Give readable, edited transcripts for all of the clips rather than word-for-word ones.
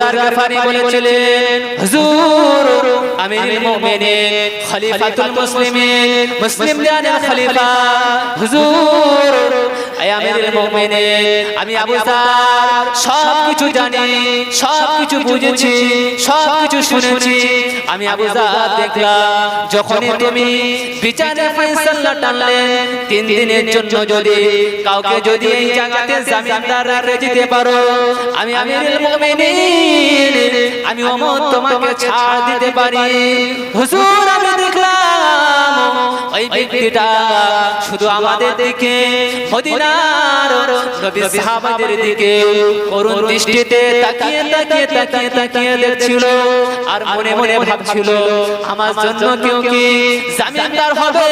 যার গফারি বলেছিলেন, হুজুর আমিরুল মুমিনিন খলিফাতুল মুসলিমিন, মুসলিম জানের খলিফা হুজুর, আয় আমিরুল মুমিনিন, আমি আবু যার সবকিছু জানি, সবকিছু বুঝেছি, সবকিছু শুনেছি। আমি আবু যার দেখলাম যখনই তুমি বিচারের ফয়সালা টানলেন 3 দিনের জন্য যদি কাউকে যদি এই জায়গাতে জামিনদার রেখে দিতে পারো, আমি আমিরুল মুমিনিন আমি ওমর তোমাকে ছাড় দিতে পারি। হুজুর আমি দেখলাম ওই ব্যক্তিটা শুধু আমাদের দিকে, মদিনার নবী সাহাবাদের দিকে করুণ দৃষ্টিতে তাকিয়ে তাকিয়ে তাকিয়ে তাকিয়ে দেখছিল, আর মনে মনে ভাবছিল আমার জন্য কেউ কি জামিনদার হবে,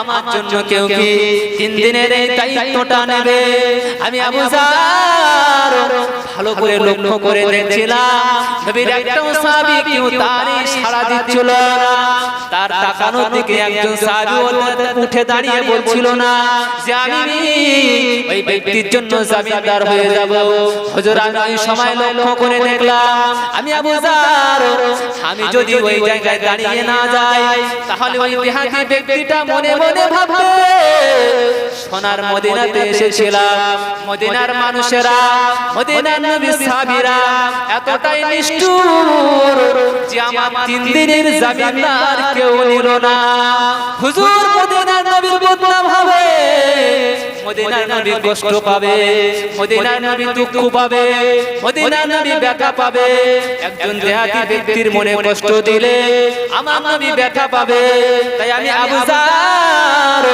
আমার জন্য কেউ কি 3 দিনের এই দায়িত্বটা নেবে। আমি আবু যার ভালো করে লক্ষ্য করে দেখছিলাম নবীর একটাও সাহাবী কেউ তার ইশারা দিচ্ছিল না, তার তাকানোর দিকে একজন সাহাবী উঠে দাঁড়িয়ে বলছিল না যে আমি ওই ব্যক্তির জন্য জামিনদার হয়ে যাব। হুজুর আমি ওই সময় লক্ষ্য করে দেখলাম আমি আবু যার আমি যদি ওই জায়গায় দাঁড়িয়ে না যাই তাহলে ওই বিহাতি ব্যক্তিটা মনে মনে ভাববে সোনার মদিনাতে এসেছিলাম, মদিনার মানুষেরা, মদিনার নবী সাহাবীরা এতটাই নিষ্ঠুর যে আমার 3 দিনের জামিনদার কেউ নিল না। হুজুর মদিনার নবীর বদনাম হবে, মদিনার নবী কষ্ট পাবে, মদিনার নবী দুঃখ পাবে, মদিনার নবী ব্যথা পাবে। একজন দেহাতি ব্যক্তির মনে কষ্ট দিলে আমার নবী ব্যথা পাবে। তাই আমি আবু যার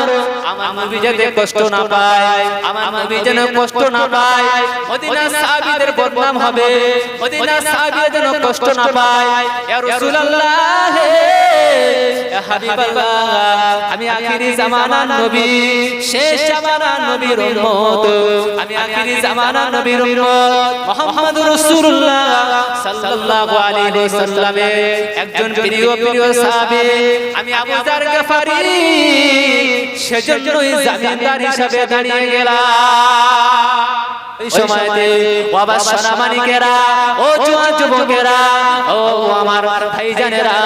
আমার নবী যাতে কষ্ট না পায়, আমার নবী যেন কষ্ট না পায়, মদিনার সাহাবীদের বদনাম হবে, মদিনার সাহাবীরা যেন কষ্ট না পায়। ইয়া রাসূলুল্লাহ ইয়া হাবিবাল্লাহ আমি আখিরি জামানার নবী, শেষ জামানার নবীর উম্মত, আমি আখিরি জামানার নবীর উম্মত মুহাম্মদুর রাসূলুল্লাহ সাল্লাল্লাহু আলাইহি ওয়াসাল্লামের একজন প্রিয় সাহাবী আমি আবু যার গফারি, সেজন্যই জামিনদার হিসেবে দাঁড়িয়ে গেলাম। এই সময়তে বাবা সোনামানিকেরা, ও জোয়ান যুবকেরা, ও আমার ভাইজানেরা,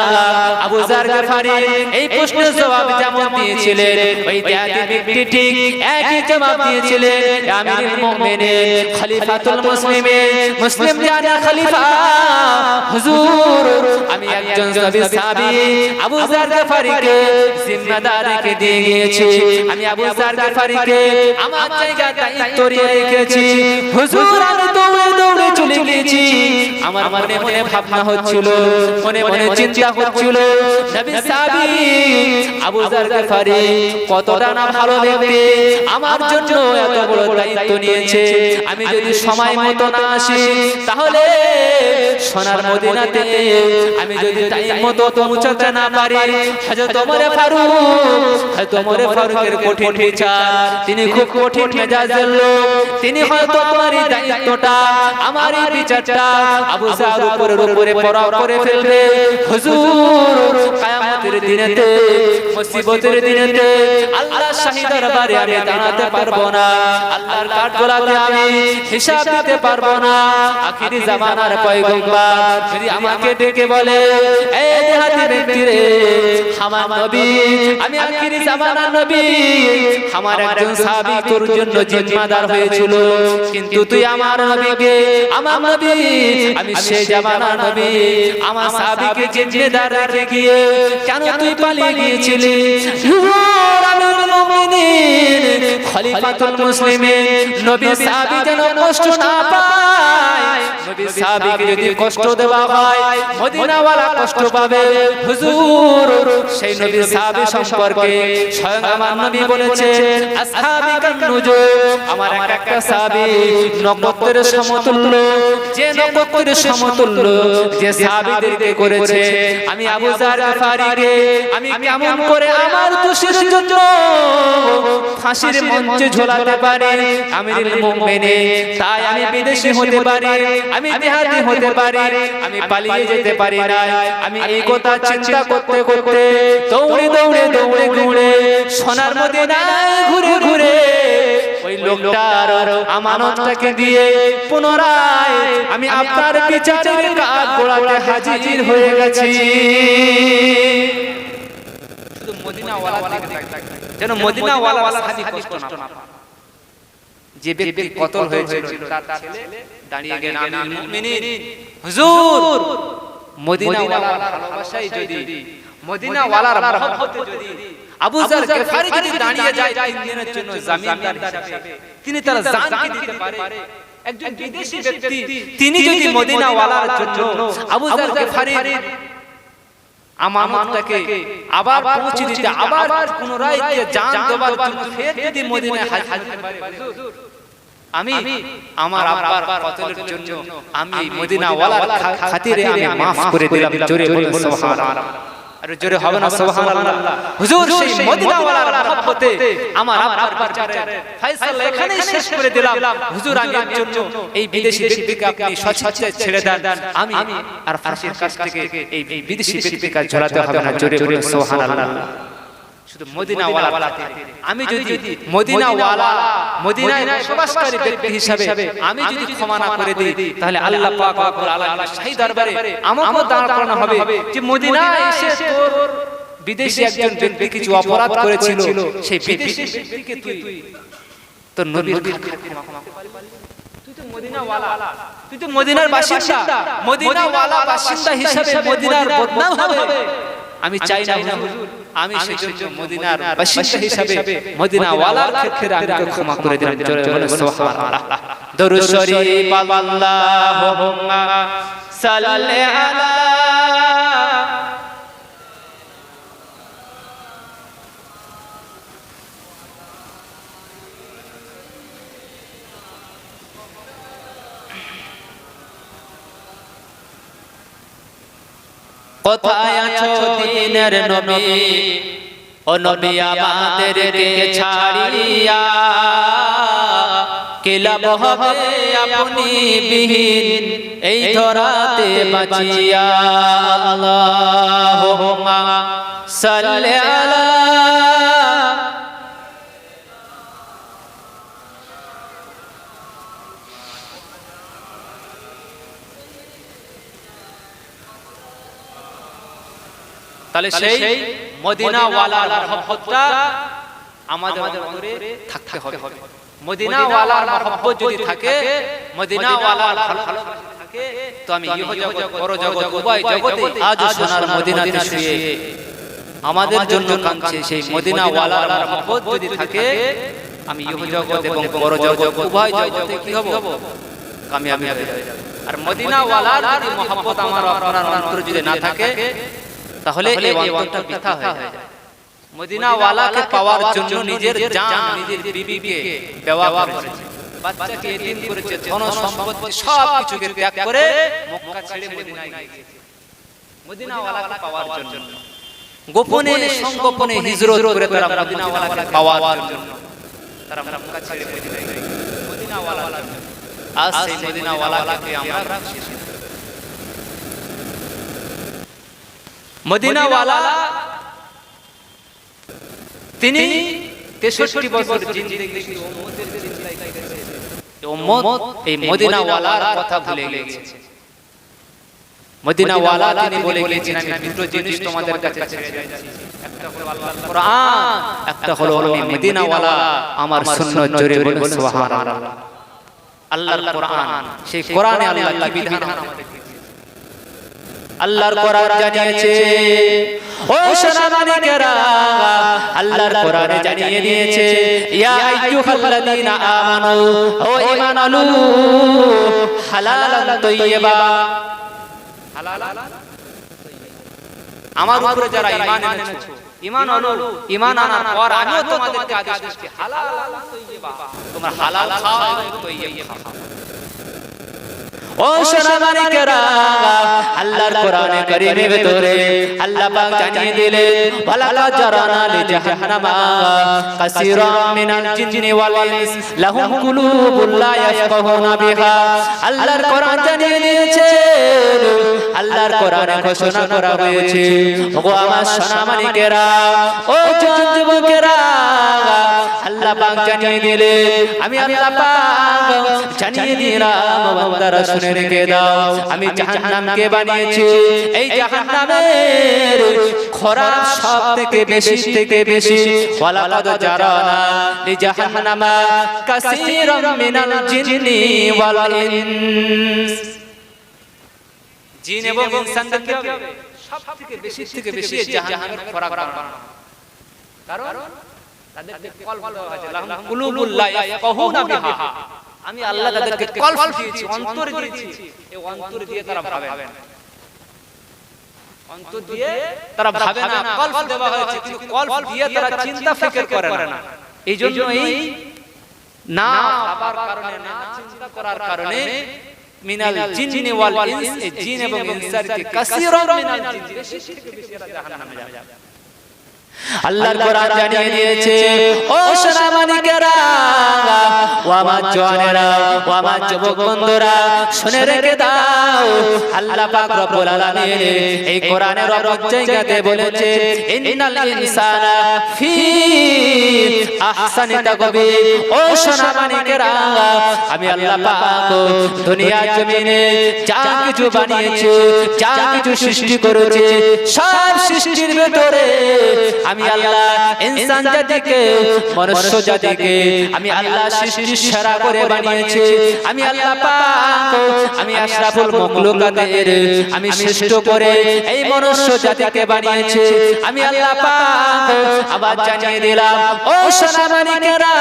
আবু যার গফারি এই প্রশ্নের জবাব যেমন দিয়েছিলেন ওই দেহাতি ব্যক্তি ঠিক একই জবাব দিয়েছিলেন। আমিরুল মুমিনিন খলিফাতুল মুসলিমিন, মুসলিম জানের খলিফা হুজুর আমি একজন সাহাবী আবু যার গফারিকে জিম্মাদার রেখে দিয়ে গিয়েছি, আমি আবু যার গফারিকে আমার জায়গা দায়িত্ব রেখেছি। হুজুর আমি দৌড়ে দৌড়ে চলে গিয়েছি, আমার মনে মনে ভাবনা হচ্ছিল, মনে মনে চিন্তা হচ্ছিল নবী সাহাবী আবু যার গফারি কতটা না ভালো ব্যক্তি, আমার জন্য এত বড় দায়িত্ব নিয়েছে। আমি যদি সময় মতো না আসি তাহলে সোনার মদিনাতে আমি যদি টাইম মতো পৌঁছাতে না পারি, হযরত ওমর ফারুকের কঠিন বিচার, তিনি খুব কঠিন মেজাজের লোক, তিনি হয়তো আমার এই দায়িত্বটা, আমার এই বিচারটা আবু যার উপরে পড়াও করে ফেলবে। হুজুর কিয়ামতের দিনেতে, মুসিবতের দিনেতে আল্লাহ শাহী দরবারে আমি দাঁড়াতে পারবো না, আল্লাহর কাঠগোলাতে আমি হিসাব দিতে পারবো না। আখিরি জামানার পয়গম্বর যদি আমাকে ডেকে বলে এই দেহাতি ব্যক্তি রে, আমার নবী, আমি আখিরি জামানার নবী, আমার একজন সাহাবী তোর জন্য জিম্মাদার হয়েছিল, কিন্তু তুই আমার নবীকে, আমার নবী, আমি সেই জামানার নবী, আমার সাহাবীকে জিম্মাদার রেখে গিয়ে কেন তুই পালিয়ে গিয়েছিলি? আমিরুল মুমিনিন খলিফাতুল মুসলিমিন নবী সাহাবী যেন কষ্ট না পায়, নবী সাহাবীকে যদি কষ্ট দেওয়া হয় মদিনাওয়ালা কষ্ট পাবে। হুজুর সেই নবী সাহাবী সম্পর্কে স্বয়ং আমার নবী বলেছেন আসহাবী কান নুজুম, আমার একটা সাহাবী নক্ষত্রের সমতুল্য, যে নক্ষত্রের সমতুল্য যে সাহাবীদেরকে করেছে। আমি আবু যার গফারিকে আমি কেমন করে আমার দোষের জন্য ফাঁসির মঞ্চে ঝোলাতে পারি? আমিরুল মুমিনিন, তাই আমি বিদেশী হতে পারি, আমি দেহাতি হতে পারি, আমি পালিয়ে যেতে পারি না। আমি এই কথা চিন্তা করতে করতে দৌড়ে দৌড়ে দৌড়ে ঘুরে সোনার মদিনায় ঘুরে ঘুরে ওই লোকটার আমানতটাকে দিয়ে পুনরায় আমি আপনার বিচারের কাঠগড়াতে হাজির হয়ে গেছি। শুধু মদিনাওয়ালার দিকে তাকান, যেন মদিনাওয়ালার সাহাবী কষ্ট না পায়। যে ব্যক্তি কতল হয়েছিল তার ছেলে দাঁড়িয়ে গেলেন, আমিরুল মুমিনিন হুজুর, মদিনাওয়ালার ভালোবাসায় যদি, মদিনাওয়ালার মহব্বতে যদি আবু যর গিফারি যদি দাঁড়িয়ে যায় 3 দিনের জন্য জামিনদার হিসেবে, তিনি তার জানকে দিতে পারে। একজন বিদেশি ব্যক্তি তিনি যদি মদিনাওয়ালার জন্য আবু যর গিফারির আমানতটাকে আবার পৌঁছে দিতে, আবার পুনরায় দিয়ে জান দেওয়ার জন্য ফের যদি মদিনায় হাজির পারে, হুজুর আমি আমার আব্বার কতলের জন্য আমি মদিনাওয়ালার খাতিরে আমি maaf করে দিলাম। জোরে বলুন সুবহানাল্লাহ। আর জোরে হবে না সুবহানাল্লাহ? হুজুর সেই মদিনাওয়ালার মহব্বতে আমার আব্বার বিচারে ফয়সালা এখানেই শেষ করে দিলাম। হুজুর আমি এর জন্য এই বিদেশি ব্যক্তিকে আপনি স্বেচ্ছায় ছেড়ে দেন, আমি আর ফাঁসির কাছ থেকে এই বিদেশি ব্যক্তিকে ঝোলাতে হবে না। জোরে বলুন সুবহানাল্লাহ। শুধু মদিনাওয়ালার খাতিরে আমি যদি মদিনায় বসবাসকারী ব্যক্তি হিসাবে আমি যদি ক্ষমা না করে দিই, তাহলে আল্লাহ পাক রব্বুল আলামিন সেই দরবারে আমাকেও দাঁড় করানো হবে যে মদিনায় এসে তোর বিদেশি একজন ব্যক্তি কিছু অপরাধ করেছিল, সেই বিদেশি ব্যক্তিকে তুই তোর নবীর খাতিরে ক্ষমা করতে পারলি? তুই তো মদিনাওয়ালা, তুই তো মদিনার বাসিন্দা, মদিনাওয়ালা বাসিন্দা হিসাবে মদিনার বদনাম হবে। আমি চাই না হুজুর, আমি সেজন্য মদিনার বাসিন্দা হিসাবে মদিনাওয়ালার ক্ষেত্রে আমি ক্ষমা করে দিলাম। জোরে বলুন সুবহানাল্লাহ। দরুদ শরীফ আল্লাহুম্মা সাল্লি আলা কোথায় আছো দিনের নবী, ও নবী আমাদেরকে ছাড়িয়া কি লাভ হবে আপনি বিহীন এই ধরাতে বাঁচিয়া। আল্লাহুম্মা সাল্লি আলা তাহলে সেই মদিনাওয়ালার মহব্বতটা আমাদের অন্তরে থাকতে হবে। মদিনাওয়ালার মহব্বত যদি থাকে, মদিনাওয়ালার ভালোবাসা থাকে, তো আমি ইহজগৎ পরজগৎ উভয় জগতে আজ সোনার মদিনাতে শুয়ে আমাদের জন্য কাঁদছে সেই মদিনাওয়ালার মহব্বত যদি থাকে, আমি ইহজগৎ এবং পরজগৎ উভয় জগতে কি হব? কামিয়াবি হয়ে যাব। আর মদিনাওয়ালার যদি মহব্বত আমার আপনার অন্তরে যদি না থাকে, তাহলে এই অন্তরটা বৃথা হয়ে যায়। মদিনাওয়ালাকে পাওয়ার জন্য নিজের জান, নিজের বিবিকে বেওয়া করেছে, বাচ্চাকে এতিম করেছে, ধন সম্পত্তি সব কিছুকে ত্যাগ করে মক্কা ছেড়ে মদিনায় গিয়েছে মদিনাওয়ালাকে পাওয়ার জন্য। গোপনে সংগোপনে হিজরত করে তারা মদিনাওয়ালাকে পাওয়ার জন্য তারা মক্কা ছেড়ে মদিনায় গিয়েছে মদিনাওয়ালার জন্য। আজ সেই মদিনাওয়ালাকে আমরা রাখছি। মদিনাওয়ালা তিনি 63 বছর জিন্দেগি উম্মতের চিন্তায় কেটেছে। উম্মত এই মদিনাওয়ালার কথা ভুলে গেছে। মদিনাওয়ালা তিনি বলে গিয়েছেন, আমি দুটো জিনিস তোমাদের কাছে ছেড়ে যাচ্ছি, একটা হলো আল্লাহর কোরআন, একটা হলো আমি মদিনাওয়ালা আমার সুন্নাত। জোরে বলুন সুবহানাল্লাহ। আল্লাহর কোরআন, সেই কোরআনে আল্লাহ কি বিধান আমাদের আল্লাহর কোরআন জানিয়েছে। ও সোনামানিকেরা, আল্লাহর কোরআনে জানিয়ে দিয়েছে, ইয়া আইয়ুহাল্লাযীনা আমানু, ও ঈমান আনু, হালালান তাইয়্যিবা, হালালান আমার উপরে যারা ঈমান এনেছো, ঈমান আনো, ঈমান আনার পর আমিও তোমাদেরকে আদেশ করছি হালালান তাইয়্যিবা, তোমরা হালাল খাও এবং তাইয়্যিব খাও। ও সোনামানিকেরা, আল্লাহর কোরআনে কারীমের ভিতরে আল্লাহ পাক জানিয়ে দিলেন, ওয়ালাকাদ জারানা লিজাহান্নামা কাসীরাম মিনাল জিন্নি ওয়াল ইনস লাহুম কুলুবুন লা ইয়াফকাহুনা বিহা। আল্লাহর কোরআন জানিয়ে দিয়েছে, আল্লাহ আল্লাহর কোরআনে ঘোষণা করা হয়েছে ওগো আমার সোনামানিকেরা ও জওয়ান যুবকেরা আল্লাহ পাক জানিয়ে দিলেন আমি আল্লাহ পাক জানিয়ে দিলাম বান্দারা শুনে রেখে দাও আমি জাহান্নামকে বানিয়েছি এই জাহান্নামের খরাব সব থেকে বেশি ওয়ালাকাদ জারানা লিজাহান্নামা কাসীরাম মিনাল জিন্নি ওয়াল ইনস জিন এবং ইনসানদের কি হবে সব থেকে বেশি জাহান্নামের খরাব বানানো কারণ তাদেরকে কলব দেওয়া হয়েছে লাহুম কুলুবুল লা ইয়াফকাহুনা বিহা আমি আল্লাহ তাদেরকে কলব দিয়েছি অন্তর দিয়েছি এই অন্তর দিয়ে তারা ভাবে না অন্তর দিয়ে তারা ভাবে না কলব দেওয়া হয়েছে কিন্তু কলব দিয়ে তারা চিন্তা ফিকির করে না এইজন্য এই না ভাবার কারণে না চিন্তা করার কারণে মিনাল জিন্নি ওয়াল ইনস এই জিন এবং ইনসানকে কাসীরাম মিনাল জিন বেশি থেকে বেশি এরা জাহান্নামে যাবে আল্লাহর কোরআন জানিয়ে দিয়েছে ও সোনামানিকেরা ও আমার জওয়ানেরা ও আমার যুবক বন্ধুরা শুনে রেখে দাও আল্লাহ পাক রব্বুল আলামিন এই কোরআনের অনেক জায়গাতে বলেছে ইন্নাল ইনসানা ফি আহসানি তাকবীর ও সোনামানিকেরা আমি আল্লাহ পাক দুনিয়ার জমিনে যা কিছু বানিয়েছি যা কিছু সৃষ্টি করেছি সব সৃষ্টির ভিতরে আমি আল্লাহ ইনসান জাতিকে মনুষ্য জাতিকে আমি আল্লাহ সৃষ্টি সেরা করে বানিয়েছি আমি আল্লাহ পাক আমি আশরাফুল মাখলুকাতের আমি শ্রেষ্ঠ করে এই মনুষ্য জাতিকে বানিয়েছি আমি আল্লাহ পাক আবার জানিয়ে দিলাম ও সোনামানিকেরা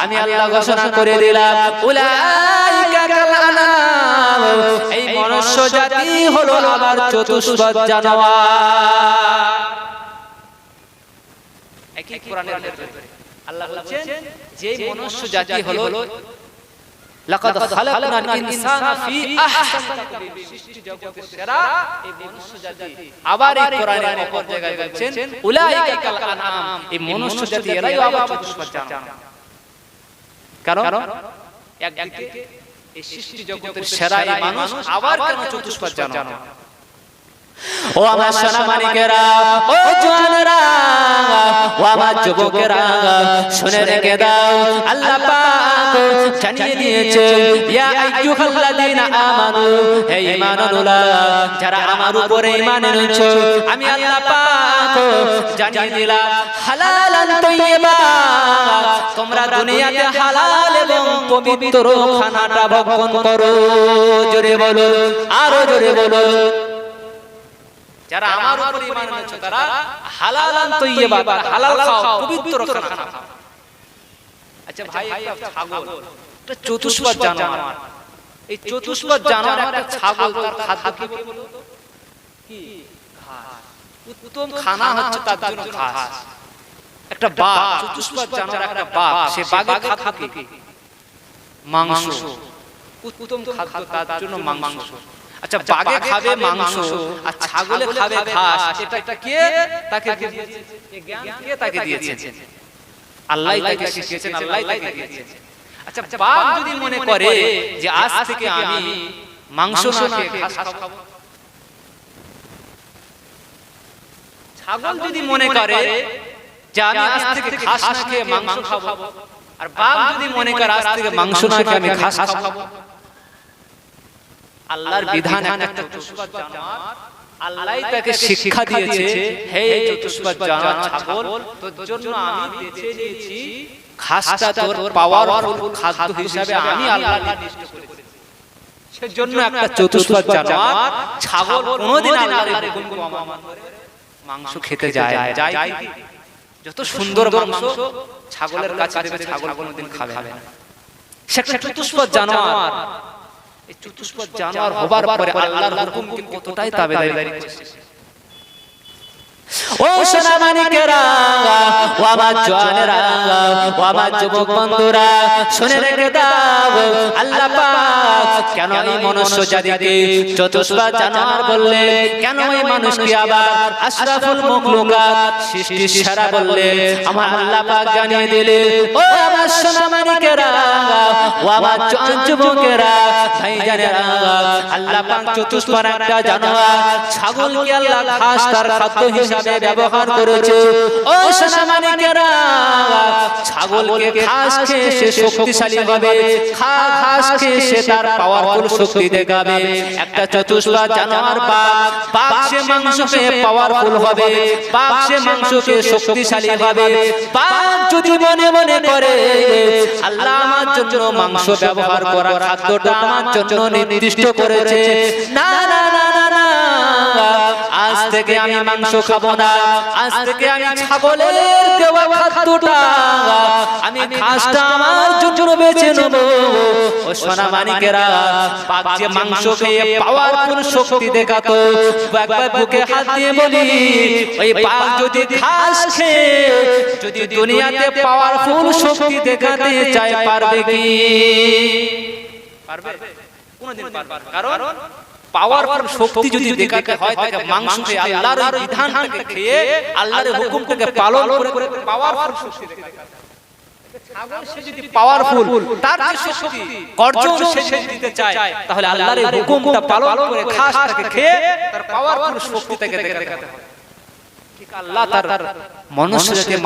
আমি আল্লাহ ঘোষণা করে দিলাম উলাইকা কাল আনাম এই মনুষ্য জাতি হলো আমার চতুষ্পদ জানোয়ার একই কোরআনের ভিতরে আল্লাহ বলেন যে মনুষ্য জাতি হলো লাকাদ খালাকনাল ইনসানা ফি আহসানি তাকবীর সৃষ্টি জগতের সেরা এই মনুষ্য জাতি আবার এই কোরআনের অপর জায়গায় বলেন উলাইকা কাল আনআম এই মনুষ্য জাতি এরাই আবার চতুষ্পদ জানোয়ার কারণ একদিকে এই সৃষ্টি জগতের সেরা এই মানুষ আবার কেন চতুষ্পদ জানোয়ার ও আমার সোনামানিকেরা ও জওয়ানেরা ও আমার যুবকেরা শুনে রেখে দাও আল্লাহ পাক জানিয়ে দিয়েছে ইয়া আইয়ুহাল্লাযীনা আমানু হে ঈমানুল্লাহ যারা আমার উপরে ঈমান এনেছো আমি আল্লাহ পাক জানিয়ে দিলাম হালালান তাইয়্যিবা তোমরা দুনিয়াতে হালাল এবং পবিত্র খানাটা ভক্ষণ করো জোরে বলো আরো জোরে বলো যারা আমার উপর ঈমান এনেছো তারা হালালান তাইয়্যিবা হালাল খাও পবিত্র খানা খাও আচ্ছা ভাই একটা ছাগল এটা চতুষ্পদ জানোয়ার এই চতুষ্পদ জানোয়ার একটা ছাগল তার খাদ্য কি বলবো কি ঘাস উত্তম খানা হচ্ছে তার জন্য ঘাস একটা বাঘ চতুষ্পদ জানোয়ার একটা বাঘ সে বাঘের খাদ্য কি মাংস উত্তম খাদ্য তার জন্য মাংস আচ্ছা বাঘে খাবে মাংস আর ছাগলে খাবে ঘাস এটা কে তাকে দিয়েছে এই জ্ঞান কে তাকে দিয়েছে আল্লাহই তাকে শিখিয়েছেন আল্লাহই তাকে দিয়েছেন আচ্ছা বাঘ যদি মনে করে যে আজ থেকে আমি মাংস না খেয়ে ঘাস খাবো ছাগল যদি মনে করে যে আমি আজ থেকে ঘাস না খেয়ে মাংস খাবো আর বাঘ যদি মনে করে আজ থেকে মাংস না খেয়ে আমি ঘাস খাবো আল্লাহর বিধান একটা চতুষ্পদ জানোয়ার আল্লাহই তাকে শিক্ষা দিয়েছে হে চতুষ্পদ জানোয়ার ছাগল তোর জন্য আমি বেছে নিয়েছি ঘাসটা তোর পাওয়ারফুল খাদ্য হিসেবে আমি আল্লাহ নির্দিষ্ট করেছি সেজন্য একটা চতুষ্পদ জানোয়ার ছাগল কোনোদিন আল্লাহর হুকুম অমান্য করে মাংস খেতে যায় কি যত সুন্দর মাংস ছাগলের কাছে দেবে ছাগল কোনোদিন খাবে না সে একটা চতুষ্পদ জানোয়ার এই চতুষ্পদ জানোয়ার হবার পরে আল্লাহর হুকুমকে কতটাই তাবেদারি করছে ও ও সোনা মানিকেরা, ও আমার জওয়ানেরা, ও আমার যুবক বন্ধুরা, শুনে রেখে দাও, আল্লাহ পাক কেন এই মনুষ্য জাতিকে চতুষ্পদ জানোয়ার বললেন, কেন এই মানুষকে আবার আশরাফুল মাখলুকাত সৃষ্টির সেরা বললেন, আমার আল্লাহ পাক জানিয়ে দিলেন। ও আমার সোনা মানিকেরা, ও আমার জওয়ান যুবকেরা, ভাইজানেরা, আল্লাহ পাক চতুষ্পদ একটা জানোয়ার ছাগলকে আল্লাহ ঘাস তার খাদ্য হিসাবে ব্যবহার করেছে। ও সোনা মানিকেরা, ছাগলকে ঘাস খেয়ে সে শক্তিশালী হবে, ঘাস খেয়ে সে তার পাওয়ারফুল শক্তি দেখাবে। একটা চতুষ্পদ জানোয়ার বাঘ সে মাংস খেয়ে পাওয়ারফুল হবে, বাঘ সে মাংস খেয়ে শক্তিশালী হবে। বাঘ যদি মনে মনে করে আল্লাহ আমার জন্য মাংস ব্যবহার করা খাদ্যটা আমার জন্য নির্দিষ্ট করেছে, না না না না না, আজ থেকে আমি মাংস খাবো না, আজ থেকে আমি ছাগলের দেওয়া খাদ্যটা, আমি ঘাসটা আমার জন্য বেছে নেব। ও সোনা মানিকেরা, বাঘ যে মাংস খেয়ে পাওয়ারফুল শক্তি দেখাতো, একবার বুকে হাত দিয়ে বলি, ওই বাঘ যদি ঘাস খেয়ে যদি দুনিয়াতে পাওয়ারফুল শক্তি দেখাতে চায়, পারবে কি? পারবে? কোনদিন পারবে না। কারণ পাওয়ারফুল শক্তি যদি দেখাতে হয় তাকে মাংস খেয়ে আল্লাহর বিধানটাকে খেয়ে আল্লাহর হুকুমটাকে পালন করে পাওয়ারফুল শক্তি দেখাতে হবে। ছাগল সে যদি পাওয়ারফুল, তার যে শক্তি অর্জন সে যদি দিতে চায়, তাহলে আল্লাহর হুকুমটা পালন করে ঘাসটাকে খেয়ে তার পাওয়ারফুল শক্তিটাকে দেখাতে হবে। ঠিক আল্লাহ তার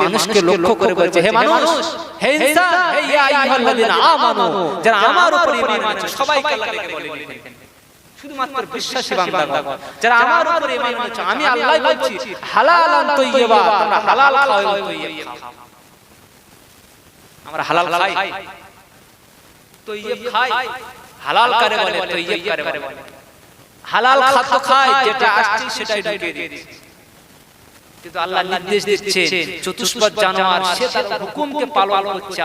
মানুষকে লক্ষ্য করে বলছে, হে মানুষ, হে ইনসান, হে ইয়া আইয়ুহাল্লাযিনা আমানু, যারা আমার উপর ঈমান এনেছে সবাইকে আল্লাহ ডেকে বলে দিলেন, শুধুমাত্র বিশ্বাসী বান্দাগণ যারা আমার উপর ঈমান এনেছে, আমি আল্লাহ বলছি হালালান তাইয়্যিবা, তোমরা হালাল খাও, তাইয়্যিব খাও। আমরা হালাল খাই, তাইয়্যিব খাই, হালাল কারে বলে, তাইয়্যিব কারে বলে। হালাল খাদ্য খাই, যেটা আসছে সেটাই ঢুকিয়ে দিই। কিন্তু আল্লাহ নির্দেশ দিচ্ছে চতুষ্পদ জানোয়ার সে তার হুকুমকে পালন করছে,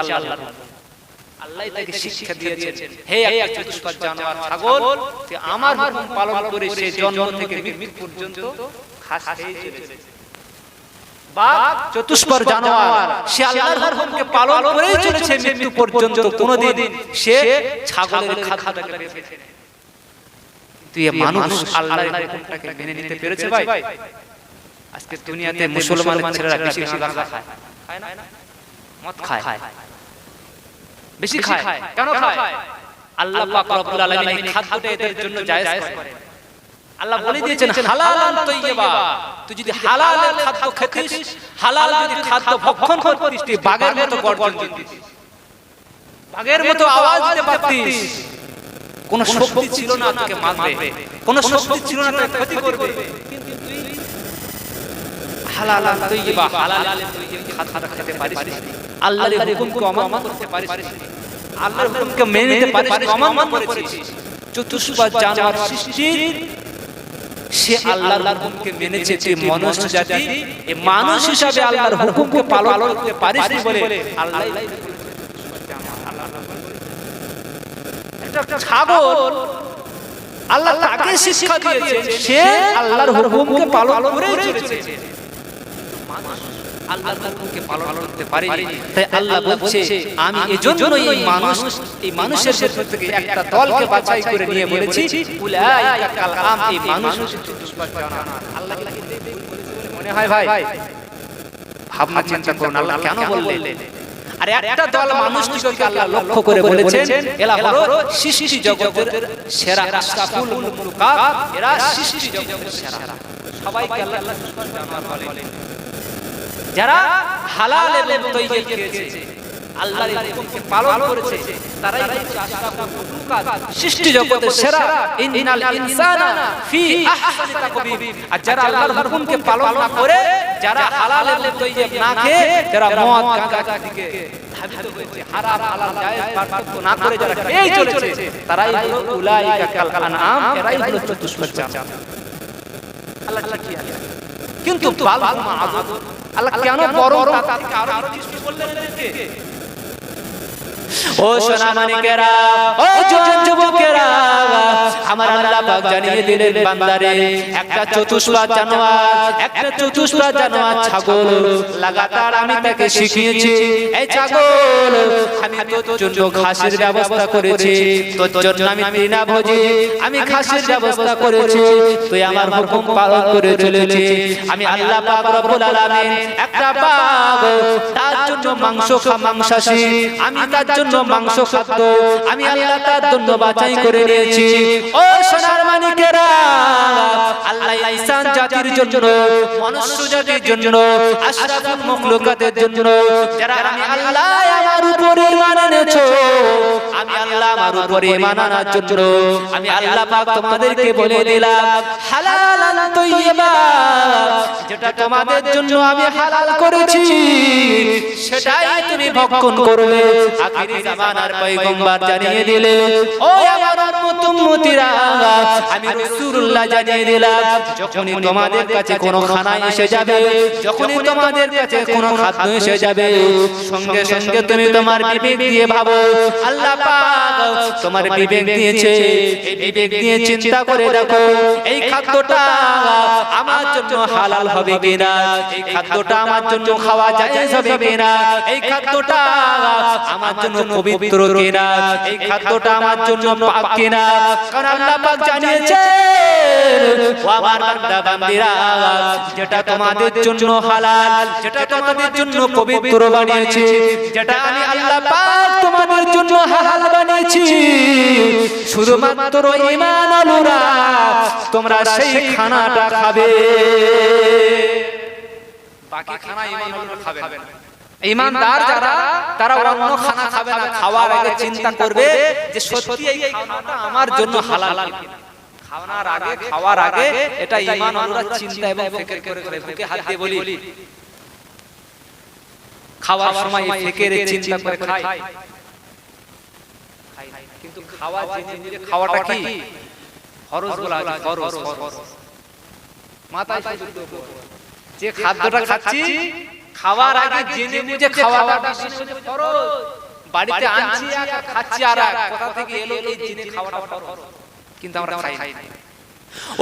আল্লাহ তাকে শিক্ষা দিয়েছেন, হে একটা চতুষ্পদ জানোয়ার ছাগল, তুই আমার হুকুম পালন করে সে জন্ম থেকে মৃত্যু পর্যন্ত ঘাস খেয়ে চলেছে। বাঘ চতুষ্পদ জানোয়ার, সে আল্লাহর হুকুমকে পালন করেই চলেছে মৃত্যু পর্যন্ত, কোনদিন সে ছাগলের খাদ্যটাকে বেছে নেয়। কিন্তু এই মানুষ আল্লাহর হুকুমটাকে মেনে নিতে পেরেছে ভাই? আজকে দুনিয়াতে মুসলমানের ছেলেরা বেশি গাঁজা খায়, খায় না? মদ খায়, বেশি খায়। কেন খায়? আল্লাহ পাক রব্বুল আলামিন এই খাদ্যটা এদের জন্য জায়েজ করেন। আল্লাহ বলে দিয়েছেন হালালান তাইয়্যিবা, তুই যদি হালালের খাদ্য খেতিস, হালাল যদি খাদ্য ভক্ষণ করতিস, তুই বাঘের মতো গর্জন দিতিস, বাঘের মতো আওয়াজ দিতে পারতিস। কোন শক্তি ছিল না তোকে মারবে, কোন শক্তি ছিল না তোকে ক্ষতি করবে, কিন্তু তুই হালালান তাইয়্যিবা, হালালের খাদ্য খেতে পারিস, আল্লাহর হুকুমকে অমান্য করতে পারিস, আল্লাহর হুকুমকে মেনে নিতে পারিস, অমান্য করেছিস। চতুষ্পদ জানোয়ার সৃষ্টির সে আল্লাহর হুকুমকে মেনেছে, তুই মনুষ্য জাতি এই মানুষ হিসাবে আল্লাহর হুকুমকে পালন করতে পারিস বলে আল্লাহ একটা ছাগল আল্লাহ তাকে শিক্ষা দিয়েছে, সে আল্লাহর হুকুমকে পালন করেই চলেছে, আল্লাহর হুকুমকে পালন করতে পারে। তাই আল্লাহ বলছে আমি এজন্যই এই মানুষের ভেতর থেকে একটা দলকে বাছাই করে নিয়ে বলেছি উলাইকা কাল আম, এই মানুষ চতুষ্পদ জানোয়ার। আল্লাহ কি বলেছে মনে হয় ভাই? ভাবনা চিন্তা করুন, আল্লাহ কেন বললেন? আর একটা দল মানুষকে আল্লাহ লক্ষ্য করে বলেছেন এরা হলো সৃষ্টি জগতের সেরা, আশরাফুল মাখলুকাত, এরা সৃষ্টি জগতের সেরা। সবাইকে আল্লাহ চতুষ্পদ জানোয়ার বলেন। যারা হালাল এবং তাইয়্যিব খেয়েছে, আল্লাহর হুকুমকে পালন করেছে, তারাই হচ্ছে আশরাফুল মাখলুকাত, সৃষ্টি জগতের সেরা। ইন্নাল ইনসানা ফি আহসানি তাকওয়িম। আর যারা আল্লাহর হুকুমকে পালন না করে, যারা হালাল এবং তাইয়্যিব না খেয়ে, যারা মদ গাঁজা দিকে ধাবিত হয়েছে, হারাম হালাল জায়েজ পার্থক্য না করে যারা খেয়ে চলেছে, তারাই হলো উলাইকা কাল আনআম, এরাই হলো চতুষ্পদ জানোয়ার। আল্লাহ কি আছে? কিন্তু বালহুম আযাব, আল্লাহ কেন বড় তার থেকে আরো সৃষ্টি করলেন এদেরকে? ও সোনামানিকেরা, ও জোয়ান যুবকেরা, আমার আল্লাহ পাক জানিয়ে দিলেন বান্দারে, একটা চতুষ্পাদ জানোয়ার, একটা চতুষ্পাদ জানোয়ার ছাগল লাগাতার আমি তাকে শিখিয়েছি, এই ছাগল আমি তোর জন্য ঘাসের ব্যবস্থা করেছি, তোর জন্য আমি তৃণভোজী, আমি ঘাসের ব্যবস্থা করেছি, তুই আমার হুকুম পালন করে চলেছিস। আমি আল্লাহ পাক রব্বুল আলামিন একটা বাঘ, তার জন্য মাংসাশী, আমি তার জন্য মাংস খাদ্য, আমি আল্লাহ তার জন্য বাছাই করে নিয়েছি। ও সোনার মানিকেরা, আল্লাহ ইনসান জাতির জন্য, মনুষ্য জাতির জন্য, আশরাফুল মাখলুকাতের জন্য, যারা আমি আল্লাহ আমার উপরে ঈমান এনেছো, আমি আল্লাহ আমার উপরে ঈমান আনার জন্য আমি আল্লাহ পাক তোমাদেরকে বলে দিলাম হালাল তাইয়্যিবা, যেটা তোমাদের জন্য আমি হালাল করেছি সেটাই তুমি ভক্ষণ করবে। আখিরি জামানার পয়গম্বর জানিয়ে দিলেন, ও আমার উম্মতিরা, আমি রাসূলুল্লাহ জানিয়ে দিলাম, যখনই তোমাদের কাছে কোনো খানা এসে যাবে, যখনই তোমাদের কাছে কোনো খাদ্য এসে যাবে, সঙ্গে সঙ্গে তুমি তোমার বিবেক দিয়ে ভাবো, আল্লাহ পাক তোমার বিবেক দিয়েছে, এই বিবেক দিয়ে চিন্তা করে দেখো এই খাদ্যটা আমার জন্য হালাল হবে কিনা, এই খাদ্যটা আমার জন্য খাওয়া জায়েজ হবে কিনা, এই খাদ্যটা আমার জন্য পবিত্র কিনা, এই খাদ্যটা আমার জন্য পাক কিনা। কারণ আল্লাহ পাক জানিয়েছেন, ও আমার বান্দা বান্দীরা, যেটা তোমাদের জন্য হালাল, যেটা তোমাদের জন্য পবিত্র বানিয়েছি, যেটা আমি আল্লাহ পাক তোমাদের জন্য হালাল বানিয়েছি, শুধুমাত্র ঈমানওয়ালারা তোমরা সেই খানাটা খাবে, বাকি খানা ঈমানওয়ালারা খাবে না। ঈমানদার যারা, তারা অন্য খানা খাবে না, খাওয়ার আগে চিন্তা করবে যে সত্যি এই খানাটা আমার জন্য হালাল কিনা। খাওয়ার আগে এটা ঈমানওয়ালারা চিন্তা এবং ফিকির করে করে, বুকে হাত দিয়ে বলি, খাওয়ার সময় ফিকিরে চিন্তা করে খায়, কিন্তু খাওয়া জেনে খাওয়াটা কি ফরজ বলা হয়, ফরজ মাথায় যে খাদ্যটা খাচ্ছি খাওয়ার আগে জেনে বুঝে খাওয়াটা ফরজ, বাড়িতে আনছি আর খাচ্ছি আর কোথা থেকে এলো এই জেনে খাওয়াটা ফরজ, কিন্তু আমরা খাই না।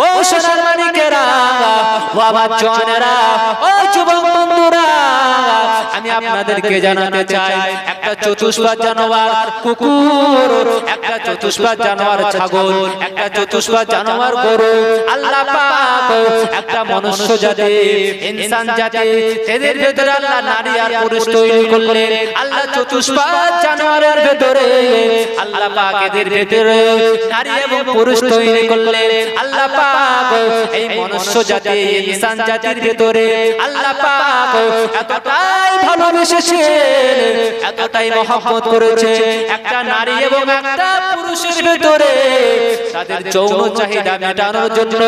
ও সোনার মানিকেরা, ও আমার জওয়ানেরা, ও যুবক বন্ধুরা, আমি আপনাদেরকে জানাতে চাই, একটা চতুষ্পাদ জানোয়ার কুকুর, একটা চতুষ্পাদ জানোয়ার ছাগল, একটা চতুষ্পাদ জানোয়ার গরু, আল্লাহ পাক একটা মনুষ্য জাতি, ইনসান জাতি, এদের ভিতরে আল্লাহ নারী আর পুরুষ তৈরি করলেন। আল্লাহ চতুষ্পাদ জানোয়ারের ভিতরে আল্লাহ পাক এদের ভিতরে নারী এবং পুরুষ তৈরি করলেন। আল্লাহ পাক এই মনুষ্য জাতি, ইনসান জাতির ভিতরে আল্লাহ পাক এতটাই ভালোবেসেছেন, এতটাই মহব্বত করেছে, একটা নারী এবং একটা পুরুষের ভিতরে তাদের যৌন চাহিদা মেটানোর জন্য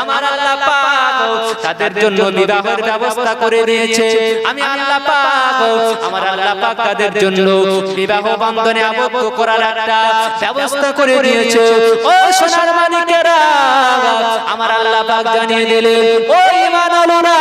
আমার আল্লাহ পাক তাদের জন্য বিবাহের ব্যবস্থা করে দিয়েছে। আমি আল্লাহ পাক, আমার আল্লাহ পাক তাদের জন্য বিবাহ বন্ধনে আবদ্ধ করার একটা ব্যবস্থা করে দিয়েছে। ও সোনার মানিকেরা, আমার আল্লাহ পাক জানিয়ে দিলেন, ও ঈমানওয়ালারা,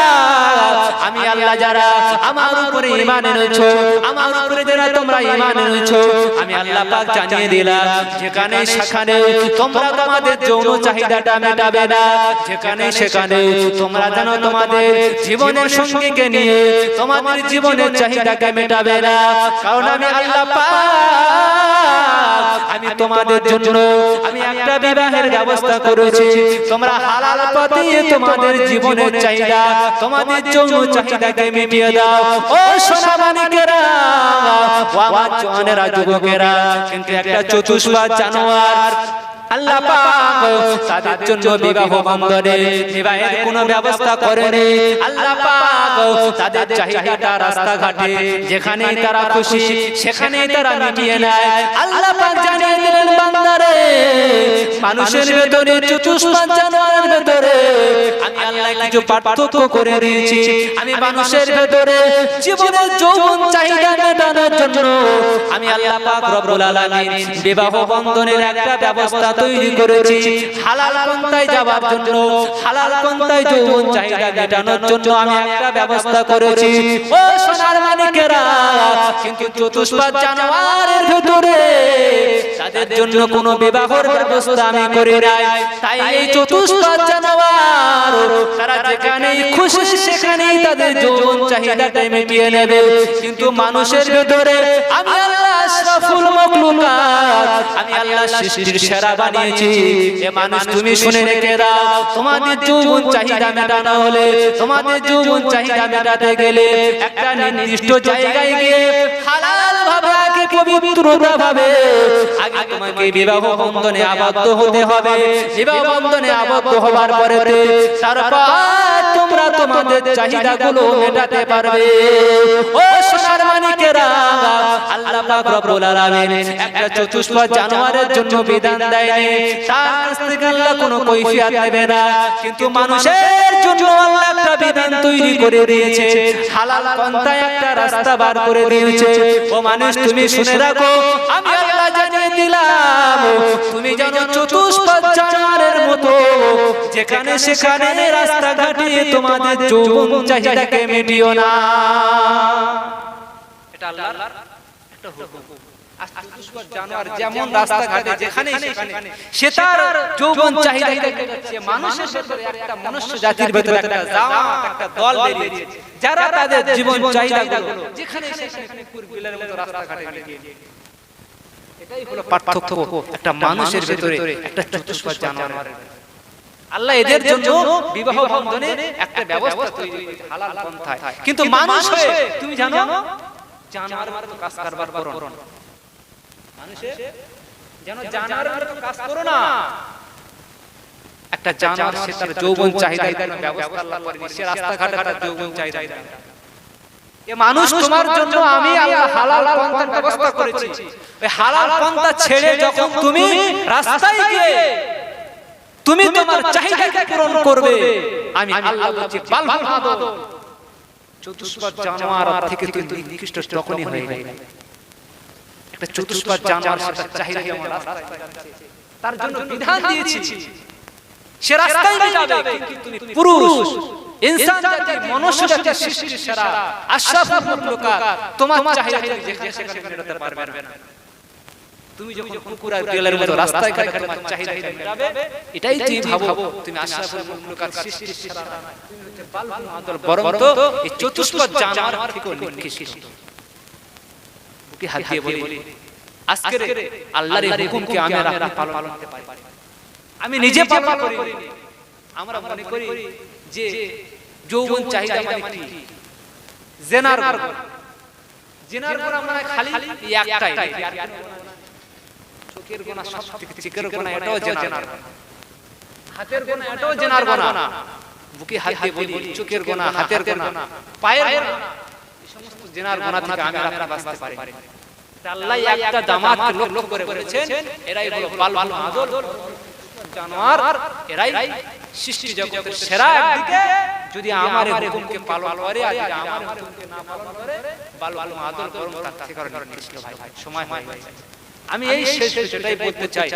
আমি আল্লাহ যারা আমার উপরে ঈমান এনেছো, আমার উপরে যারা তোমরা ঈমান এনেছো, আমি আল্লাহ পাক জানিয়ে দিলাম, যেখানে সেখানে তোমরা তোমাদের যৌন চাহিদাটা মেটাবে না, যেখানে সেখানে তোমরা জানো তোমাদের জীবনের সঙ্গীকে নিয়ে তোমাদের জীবনের চাহিদাকে মেটাবে না। কারণ আমি আল্লাহ পাক আমি তোমাদের জন্য আমি একটা বিবাহের ব্যবস্থা করেছি, তোমরা হালাল পথে তোমাদের জীবনের চাহিদা, তোমাদের যৌন চাহিদাকে মিটিয়ে দাও। ও সোনা মানিকেরা, ও আমার জওয়ানেরা, যুবকেরা, কিন্তু একটা চতুষ্পাদ জানোয়ার আল্লাহ পাক তাদের জন্য বিবাহ বন্ধনে বিবাহের কোনো ব্যবস্থা করেনি। আল্লাহ পাক তাদের চাহিদাটা রাস্তাঘাটে যেখানেই তারা খুশি সেখানেই তারা মিটিয়ে নেয়। আল্লাহ পাক জানিয়ে দিলেন, বান্দারে, মানুষের ভেতরে চতুষ্পাদ জানোয়ারের ভেতরে আমি আল্লাহ কি কিছু পার্থক্য করে দিয়েছি। আমি মানুষের ভেতরে জীবনের যৌবন চাহিদা মেটানোর জন্য আমি আল্লাহ পাক রব্বুল আলামিন বিবাহ বন্ধনের একটা ব্যবস্থা তৈরি করেছি। হালাল পন্থায় যাওয়ার জন্য, হালাল পন্থায় যৌবন চাহিদা মেটানোর জন্য আমি একটা ব্যবস্থা করেছি। ও সোনার মানিকেরা, কিন্তু চতুষ্পাদ জানোয়ারের ভেতরে তাদের জন্য কোনো বিবাহের ব্যবস্থা আমি করি নাই। তাই এই চতুষ্পাদ জানোয়ার তারা যেখানেই খুশি সেখানেই তাদের যৌবন চাহিদাটা মিটিয়ে নেবে। কিন্তু মানুষের ভেতরে আমি আল্লাহ আশরাফুল মাখলুকাত, আমি আল্লাহ সৃষ্টির সেরা বানিয়েছি। এ মানুষ তুমি শুনে রেখে দাও, তোমাদের যৌবন চাহিদা মেটানো হলে, তোমাদের যৌবন চাহিদা মেটাতে গেলে একটা নির্দিষ্ট জায়গায় গিয়ে হালাল ভাবে, আগে পবিত্রতা ভাবে আগে তোমাকে বিবাহ বন্ধনে আবদ্ধ হতে হবে। বিবাহ বন্ধনে আবদ্ধ হবার পরে তারপর তোমরা তোমাদের চাহিদাগুলো মেটাতে পারবে। ও সোনার মানিকেরা, আল্লাহ পাক রব্বুল আলামিন একটা চতুষ্পাদ জানোয়ারের জন্য বিধান দেয়নি, তার কাছ থেকে আল্লাহ কোনো কৈফিয়ত নেবে না। কিন্তু মানুষের জন্য আল্লাহ একটা বিধান তৈরি করে দিয়েছে, হালাল পন্থায় একটা রাস্তা বার করে দিয়েছে। ও মানুষ তুমি শুনে রাখো, আমি আল্লাহ জানিয়ে দিলাম, তুমি জানো চতুষ্পাদ জানোয়ারের মতো যেখানে সেখানে রাস্তাঘাটে তোমাদের যৌবন চাহিদাকে মিটিও না। এটা আল্লাহর একটা হুকুম। চতুষ্পাদ জানোয়ার যেমন রাস্তাঘাটে যেখানে সেখানে সে তার যৌবন চাহিদাকে মেটাচ্ছে। মানুষের ভেতরে একটা মনুষ্য জাতির ভেতরে একটা জামাত, একটা দল বেরিয়েছে যারা তাদের জীবন চাহিদাগুলো যেখানে সেখানে কুকুরবিলের মতো রাস্তাঘাটে মিটিয়ে দিয়েছে। এটাই হলো পার্থক্য একটা মানুষের ভেতরে একটা চতুষ্পাদ জানোয়ারের। আল্লাহ এদের জন্য বিবাহ বন্ধনে একটা ব্যবস্থা তৈরি করেছে হালাল পন্থায়। কিন্তু মানুষ হয়ে তুমি জানো জানোয়ারের মতো কাজ কারবার করো না। মানুষে যেন জানোয়ারের মতো কাজ করো না। একটা জানোয়ার সে তার যৌবন চাহিদার ব্যবস্থা আল্লাহ করে দিয়েছে, রাস্তাঘাটে তার যৌবন চাহিদা। এ মানুষ তোমার জন্য আমি আল্লাহ হালাল পন্থার ব্যবস্থা করেছি। ওই হালাল পন্থা ছেড়ে যখন তুমি রাস্তায় গিয়ে তুমি তোমার চাহিদাকে পূরণ করবে, আমি আল্লাহ বলছি বালহুল আদল, চতুষ্পাদ জানোয়ার থেকে তুমি নিকৃষ্ট তখনই হয়ে যাবে। একটা চতুষ্পাদ জানোয়ার সেটা চাহিদা আমার রাস্তায় যাচ্ছে, তার জন্য বিধান দিয়েছি, সে রাস্তায় যাবে। কিন্তু তুমি পুরুষ ইনসান জাতি, মনুষ্য জাতির সৃষ্টির সেরা আশরাফুল মাখলুকাত, তোমার চাহিদা যেখানে সেখানে মেটাতে পারবে না। তুমি যখন কুকুর আর বিড়ালের মতো রাস্তায় ঘাটে তোমার চাহিদা মেটাবে, এটাই তুমি ভাবো তুমি আশরাফুল মাখলুকাত সৃষ্টির সেরা, তুমি হচ্ছে বালহুল আদল। বরং তো এই চতুষ্পাদ জানোয়ার থেকে নিকৃষ্ট। বুকে হাত দিয়ে বলি, আজকে আল্লাহর এই হুকুমকে আমি আর আপনি পালন করতে পারি। আমি নিজে পালন করি। আমরা মনে করি যে যৌবন চাহিদা মানে কি? জেনার গুনাহ। জেনার গুনাহ মানে খালি একটাই, চোখের গুনাহ সবথেকে চিকের গুনাহ, এটাও জেনার। হাতের গুনাহ, এটাও জেনার গুনাহ। বুকে হাত দিয়ে বলি, চোখের গুনাহ, হাতের গুনাহ, পায়ের গুনাহ, এই সমস্ত জেনার গুনাহ থেকে আমি আর আপনি বাঁচতে পারি। আল্লাহ একটা জামাতকে লক্ষ্য করে বলেছেন, এরাই হলো বালহুল আদল জানোয়ার, এরাই সৃষ্টি জগতের সেরা। একদিকে যদি আমার হুকুমকে পালন করে আর যদি আমার হুকুমকে না পালন করে বালহুল আদল, বরং তার থেকে আরো নিকৃষ্ট। ভাই সময় হয়ে গেছে, আমি এই শেষ যেটাই বলতে চাই,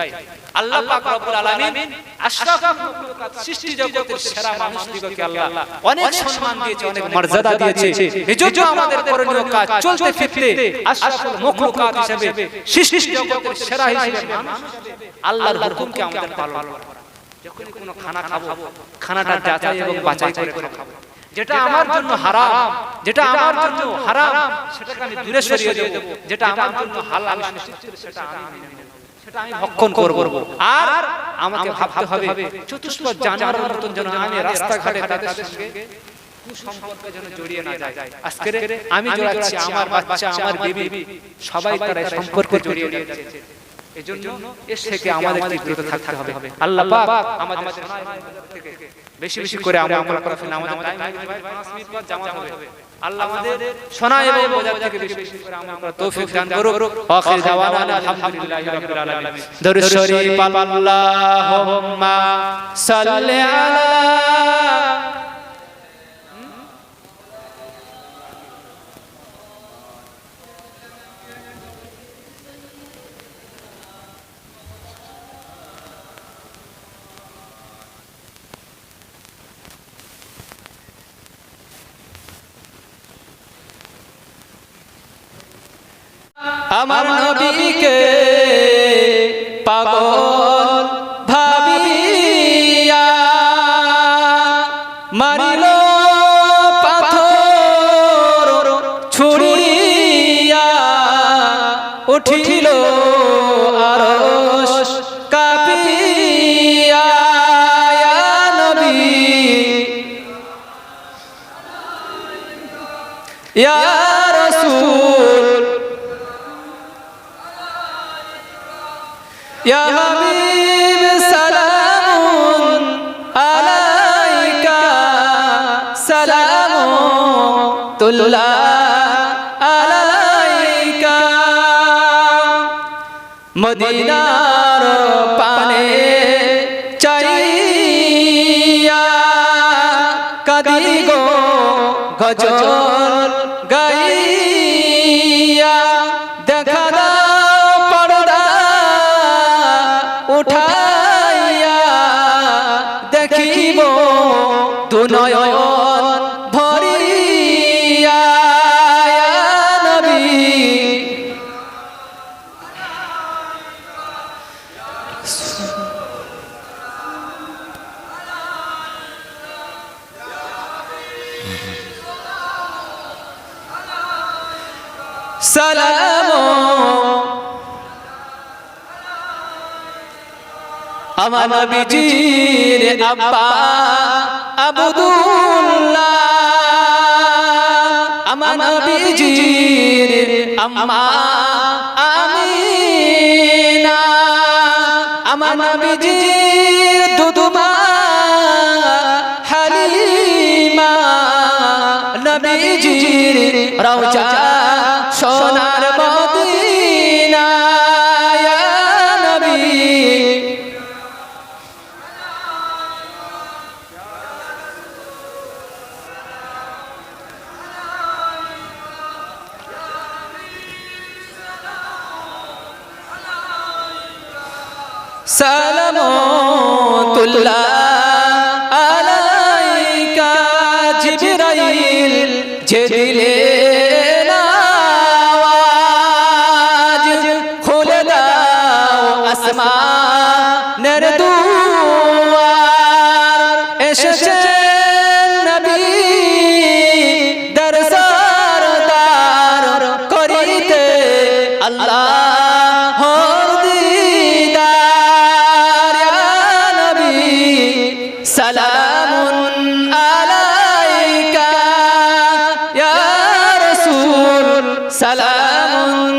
আল্লাহ পাক রব্বুল আলামিন আশরাফুল মাখলুকাত সৃষ্টি জগতের সেরা মানুষদিগকে আল্লাহ অনেক সম্মান দিয়েছে, অনেক মর্যাদা দিয়েছে। এজন্য আমাদের করণীয় কাজ চলতে ফিরতে আশরাফুল মাখলুকাত হিসেবে, সৃষ্টি জগতের সেরা হিসেবে আল্লাহর হুকুমকে আমাদের পালন করা। যখন কোনো খানা খাবো, খানাটা যাচাই এবং বাছাই করে খাবো। যেটা আমার জন্য হারাম, যেটা আমার জন্য হারাম সেটাকে আমি দূরে সরিয়ে দেব। যেটা আমার জন্য হালাল সেটা আমি মেনে নেব, সেটা আমি ভক্ষণ করব। আর আমাকে ভাবতে হবে চতুষ্পাদ জানোয়ারের মতন যেন আমি রাস্তাঘাটে তাদের সঙ্গে কুসম্পর্কে যেন জড়িয়ে না যাই। আজকে আমি জড়াচ্ছি, আমার বাচ্চা, আমার বিবি, সবাই তারা সম্পর্কে জড়িয়ে যাচ্ছে। এজন্য এর থেকে আমাদের বিরত থাকতে হবে। আল্লাহ পাক আমাদের থেকে বেশি বেশি করে আমল করা ফেলে আমাদের 5 মিনিট পর জামাত হবে। আল্লাহ আমাদের শোনা এবং বোঝা থেকে বেশি বেশি করে আমল করার তৌফিক দান করুক। আখির দাওয়ানা আলহামদুলিল্লাহি রাব্বিল আলামিন। দরুদ শরীফ আল্লাহুম্মা সাল্লি আলা আমার নবীকে পাগল ভাবিয়া মারিল পাথর ছুড়িয়া উঠিল আরশ কাঁপিয়া ইয়া নবী ইয়া রাসূল ইয়া হাবিব সালামুন আলাইকা সালামুল্লাহ আলাইকা মদিনার পানে চাইয়া কাঁদি গো গজল গাইয়া দেখা দাও পর্দা উঠাইয়া দেখিব দুনয়ন ভরিয়া ইয়া নবী সালাম আমার নবীজির আব্বা আব্দুল্লাহ আমার নবীজির আম্মা আমিনা আমার নবীজির দুদুমা হালিমা নবীজির রওজা সোনার মদিনা ইয়া নবী সালামুল্লাহ আলাইকা জিবরাইল যে দিলেন আওয়াজ খুলে দাও আসমানের দুয়ার এসেছেন নবী দর সরদার করিতে আল্লাহর দিদার ইয়া নবী সালামুন আলাইকা ইয়া রাসূল সালামুন